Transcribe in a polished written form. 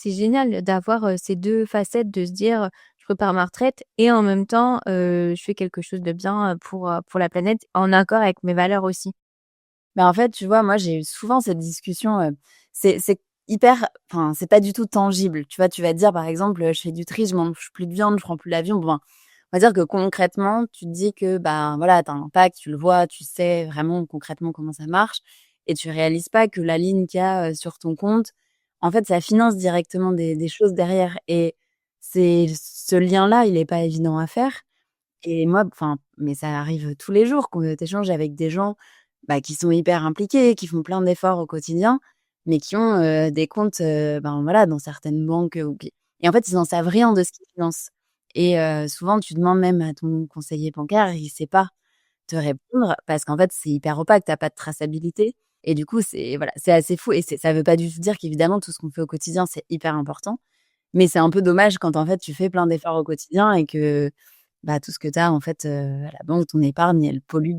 C'est génial d'avoir, ces 2 facettes, de se dire, «Je prépare ma retraite et en même temps, je fais quelque chose de bien, pour la planète, en accord avec mes valeurs aussi». Mais en fait, tu vois, moi, j'ai eu souvent cette discussion, c'est hyper enfin, c'est pas du tout tangible. Tu vois, tu vas te dire, par exemple, je fais du tri, je mange plus de viande, je prends plus l'avion. Bon, ben, on va dire que concrètement, tu te dis que, bah, voilà, tu as un impact, tu le vois, tu sais vraiment concrètement comment ça marche et tu réalises pas que la ligne qu'il y a, sur ton compte, en fait, ça finance directement des choses derrière et c'est ce lien-là, il est pas évident à faire et moi, enfin, mais ça arrive tous les jours qu'on tu échanges avec des gens, bah, qui sont hyper impliqués, qui font plein d'efforts au quotidien, mais qui ont, des comptes, ben, voilà, dans certaines banques, ou qui et en fait, ils en savent rien de ce qu'ils financent et souvent, tu demandes même à ton conseiller bancaire, il sait pas te répondre parce qu'en fait, c'est hyper opaque, tu as pas de traçabilité et du coup, c'est voilà, c'est assez fou et ça veut pas du tout dire qu'évidemment, tout ce qu'on fait au quotidien, c'est hyper important, mais c'est un peu dommage quand, en fait, tu fais plein d'efforts au quotidien et que, bah, tout ce que tu as, en fait, à la banque, ton épargne, elle pollue